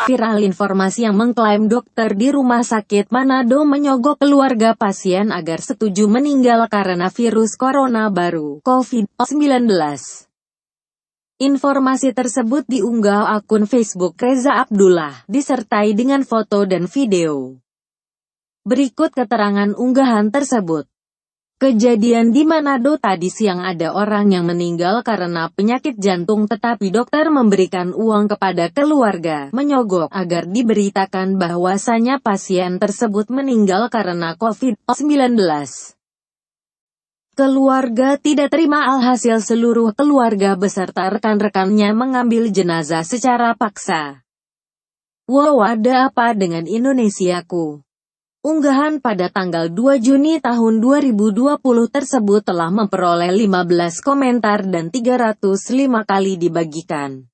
Viral informasi yang mengklaim dokter di Rumah Sakit Manado menyogok keluarga pasien agar setuju meninggal karena virus corona baru, COVID-19. Informasi tersebut diunggah akun Facebook Reza Abdullah, disertai dengan foto dan video. Berikut keterangan unggahan tersebut. Kejadian di Manado tadi siang, ada orang yang meninggal karena penyakit jantung tetapi dokter memberikan uang kepada keluarga, menyogok agar diberitakan bahwasanya pasien tersebut meninggal karena COVID-19. Keluarga tidak terima, alhasil seluruh keluarga beserta rekan-rekannya mengambil jenazah secara paksa. Wow, ada apa dengan Indonesiaku? Unggahan pada tanggal 2 Juni tahun 2020 tersebut telah memperoleh 15 komentar dan 305 kali dibagikan.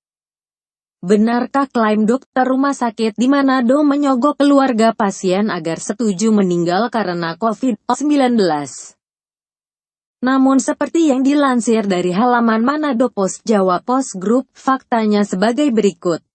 Benarkah klaim dokter rumah sakit di Manado menyogok keluarga pasien agar setuju meninggal karena COVID-19? Namun seperti yang dilansir dari halaman Manado Post Jawa Post Group, faktanya sebagai berikut.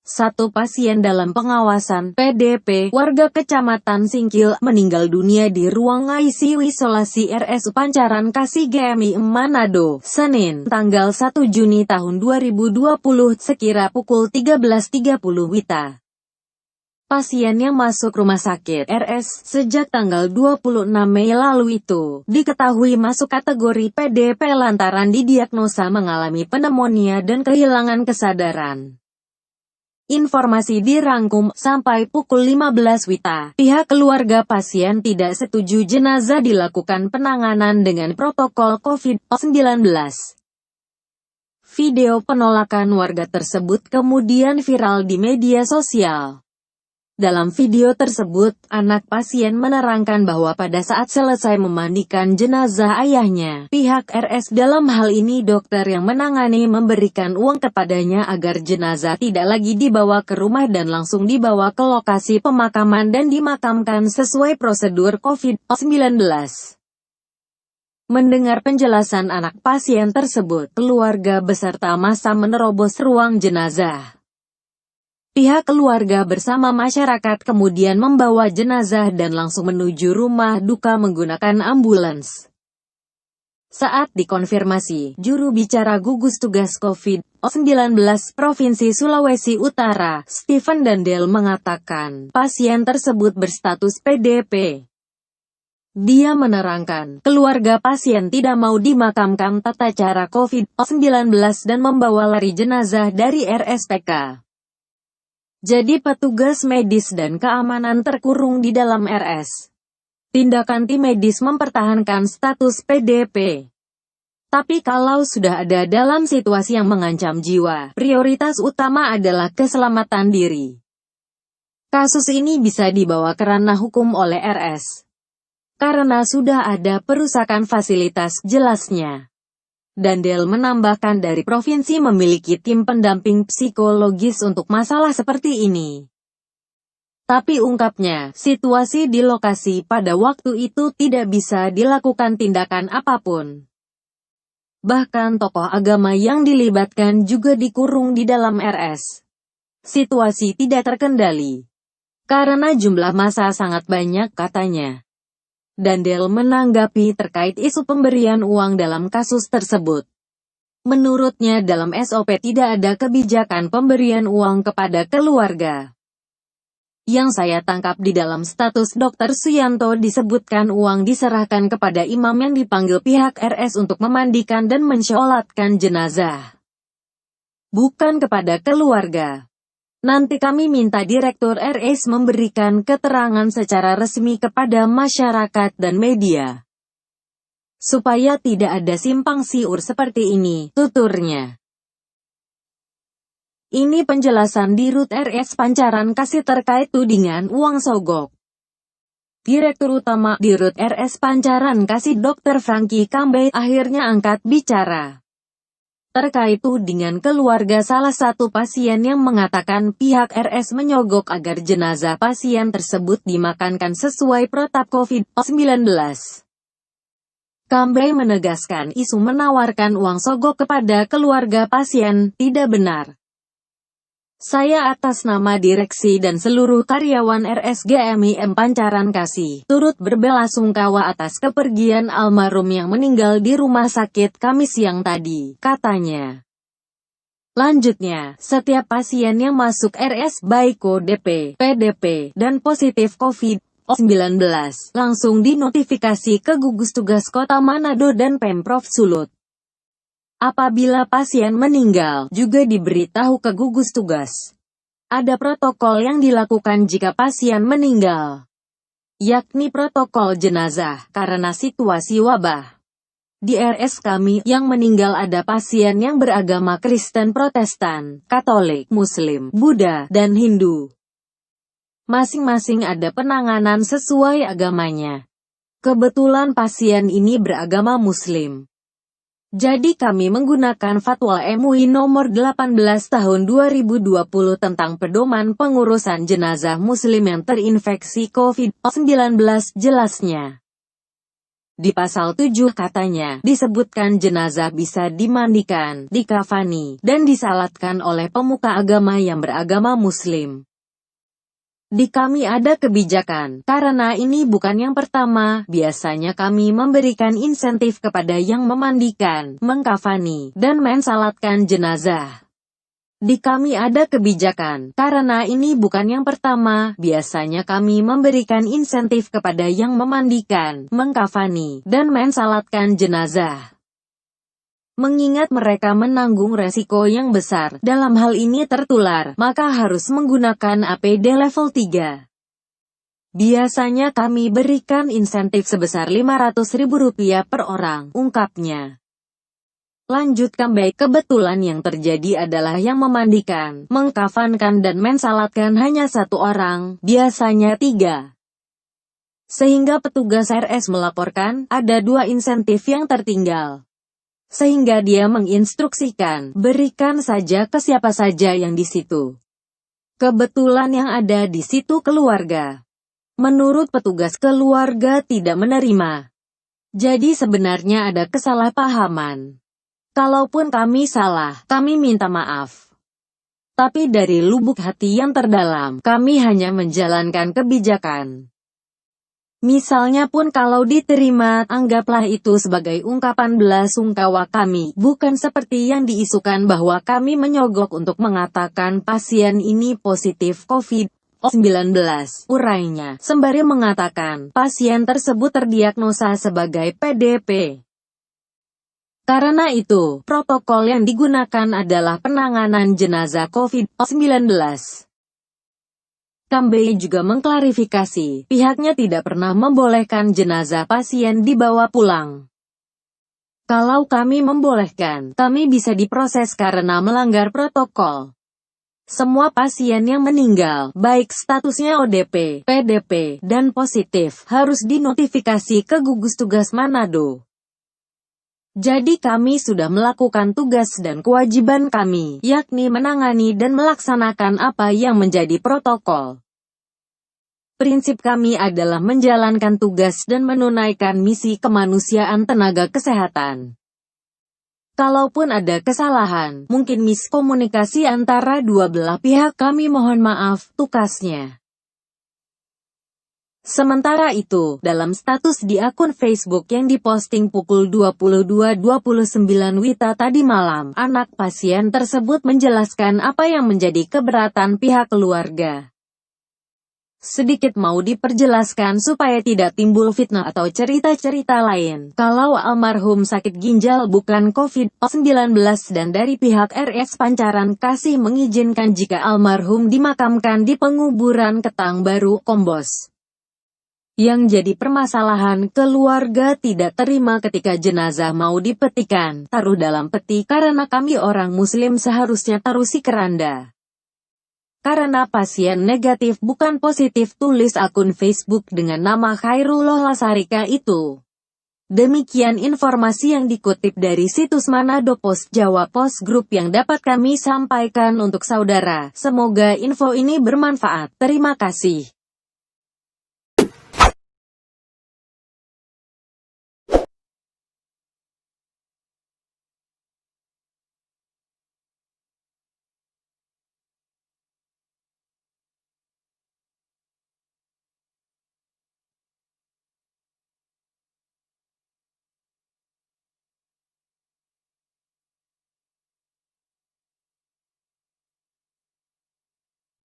Satu pasien dalam pengawasan PDP, warga Kecamatan Singkil, meninggal dunia di ruang ICU isolasi RS Pancaran Kasih GMI Manado, Senin, tanggal 1 Juni tahun 2020, sekira pukul 13.30 WITA. Pasien yang masuk rumah sakit RS sejak tanggal 26 Mei lalu itu diketahui masuk kategori PDP lantaran didiagnosa mengalami pneumonia dan kehilangan kesadaran. Informasi dirangkum, sampai pukul 15 WITA, pihak keluarga pasien tidak setuju jenazah dilakukan penanganan dengan protokol COVID-19. Video penolakan warga tersebut kemudian viral di media sosial. Dalam video tersebut, anak pasien menerangkan bahwa pada saat selesai memandikan jenazah ayahnya, pihak RS, dalam hal ini dokter yang menangani, memberikan uang kepadanya agar jenazah tidak lagi dibawa ke rumah dan langsung dibawa ke lokasi pemakaman dan dimakamkan sesuai prosedur COVID-19. Mendengar penjelasan anak pasien tersebut, keluarga beserta massa menerobos ruang jenazah. Pihak keluarga bersama masyarakat kemudian membawa jenazah dan langsung menuju rumah duka menggunakan ambulans. Saat dikonfirmasi, juru bicara gugus tugas COVID-19 Provinsi Sulawesi Utara, Stephen Dandel, mengatakan pasien tersebut berstatus PDP. Dia menerangkan, keluarga pasien tidak mau dimakamkan tata cara COVID-19 dan membawa lari jenazah dari RSPK. Jadi petugas medis dan keamanan terkurung di dalam RS. Tindakan tim medis mempertahankan status PDP. Tapi kalau sudah ada dalam situasi yang mengancam jiwa, prioritas utama adalah keselamatan diri. Kasus ini bisa dibawa ke ranah hukum oleh RS. Karena sudah ada perusakan fasilitas, jelasnya. Dandel menambahkan dari provinsi memiliki tim pendamping psikologis untuk masalah seperti ini. Tapi ungkapnya, situasi di lokasi pada waktu itu tidak bisa dilakukan tindakan apapun. Bahkan tokoh agama yang dilibatkan juga dikurung di dalam RS. Situasi tidak terkendali. Karena jumlah massa sangat banyak, katanya. Dandel menanggapi terkait isu pemberian uang dalam kasus tersebut. Menurutnya dalam SOP tidak ada kebijakan pemberian uang kepada keluarga. Yang saya tangkap di dalam status Dr. Suyanto disebutkan uang diserahkan kepada imam yang dipanggil pihak RS untuk memandikan dan mensholatkan jenazah. Bukan kepada keluarga. Nanti kami minta Direktur RS memberikan keterangan secara resmi kepada masyarakat dan media. Supaya tidak ada simpang siur seperti ini, tuturnya. Ini penjelasan Dirut RS Pancaran Kasih terkait tudingan uang sogok. Direktur Utama Dirut RS Pancaran Kasih Dr. Franky Kambe akhirnya angkat bicara. Terkait tudingan keluarga salah satu pasien yang mengatakan pihak RS menyogok agar jenazah pasien tersebut dimakamkan sesuai protap COVID-19. Kambay menegaskan isu menawarkan uang sogok kepada keluarga pasien tidak benar. Saya atas nama direksi dan seluruh karyawan RSGMIM Pancaran Kasih, turut berbelasungkawa atas kepergian almarhum yang meninggal di rumah sakit Kamis siang tadi, katanya. Lanjutnya, setiap pasien yang masuk RS baik ODP, PDP, dan positif COVID-19, langsung dinotifikasi ke gugus tugas Kota Manado dan Pemprov Sulut. Apabila pasien meninggal, juga diberitahu ke gugus tugas. Ada protokol yang dilakukan jika pasien meninggal, yakni protokol jenazah, karena situasi wabah. Di RS kami, yang meninggal ada pasien yang beragama Kristen Protestan, Katolik, Muslim, Buddha, dan Hindu. Masing-masing ada penanganan sesuai agamanya. Kebetulan pasien ini beragama Muslim. Jadi kami menggunakan Fatwa MUI nomor 18 tahun 2020 tentang pedoman pengurusan jenazah muslim yang terinfeksi COVID-19, jelasnya. Di pasal 7 katanya, disebutkan jenazah bisa dimandikan, dikafani, dan disalatkan oleh pemuka agama yang beragama muslim. Di kami ada kebijakan, karena ini bukan yang pertama, biasanya kami memberikan insentif kepada yang memandikan, mengkafani, dan mensalatkan jenazah. Di kami ada kebijakan, karena ini bukan yang pertama, biasanya kami memberikan insentif kepada yang memandikan, mengkafani, dan mensalatkan jenazah. Mengingat mereka menanggung resiko yang besar, dalam hal ini tertular, maka harus menggunakan APD level 3. Biasanya kami berikan insentif sebesar Rp500.000 per orang, ungkapnya. Lanjut Kambay, kebetulan yang terjadi adalah yang memandikan, mengkafankan dan mensalatkan hanya satu orang, biasanya 3. Sehingga petugas RS melaporkan, ada 2 insentif yang tertinggal. Sehingga dia menginstruksikan, berikan saja ke siapa saja yang di situ. Kebetulan yang ada di situ keluarga. Menurut petugas keluarga tidak menerima. Jadi sebenarnya ada kesalahpahaman. Kalaupun kami salah, kami minta maaf. Tapi dari lubuk hati yang terdalam, kami hanya menjalankan kebijakan. Misalnya pun kalau diterima, anggaplah itu sebagai ungkapan belasungkawa kami, bukan seperti yang diisukan bahwa kami menyogok untuk mengatakan pasien ini positif COVID-19, urainya, sembari mengatakan, pasien tersebut terdiagnosa sebagai PDP. Karena itu, protokol yang digunakan adalah penanganan jenazah COVID-19. Kambay juga mengklarifikasi, pihaknya tidak pernah membolehkan jenazah pasien dibawa pulang. Kalau kami membolehkan, kami bisa diproses karena melanggar protokol. Semua pasien yang meninggal, baik statusnya ODP, PDP, dan positif, harus dinotifikasi ke gugus tugas Manado. Jadi kami sudah melakukan tugas dan kewajiban kami, yakni menangani dan melaksanakan apa yang menjadi protokol. Prinsip kami adalah menjalankan tugas dan menunaikan misi kemanusiaan tenaga kesehatan. Kalaupun ada kesalahan, mungkin miskomunikasi antara dua belah pihak, kami mohon maaf, tukasnya. Sementara itu, dalam status di akun Facebook yang diposting pukul 22.29 WITA tadi malam, anak pasien tersebut menjelaskan apa yang menjadi keberatan pihak keluarga. Sedikit mau diperjelaskan supaya tidak timbul fitnah atau cerita-cerita lain. Kalau almarhum sakit ginjal bukan COVID-19 dan dari pihak RS Pancaran Kasih mengizinkan jika almarhum dimakamkan di penguburan Ketang Baru, Kombos. Yang jadi permasalahan, keluarga tidak terima ketika jenazah mau dipetikan, taruh dalam peti, karena kami orang muslim seharusnya taruh si keranda. Karena pasien negatif bukan positif, tulis akun Facebook dengan nama Khairullah Lasarika itu. Demikian informasi yang dikutip dari situs Manado Post Jawa Post Group yang dapat kami sampaikan untuk saudara. Semoga info ini bermanfaat. Terima kasih.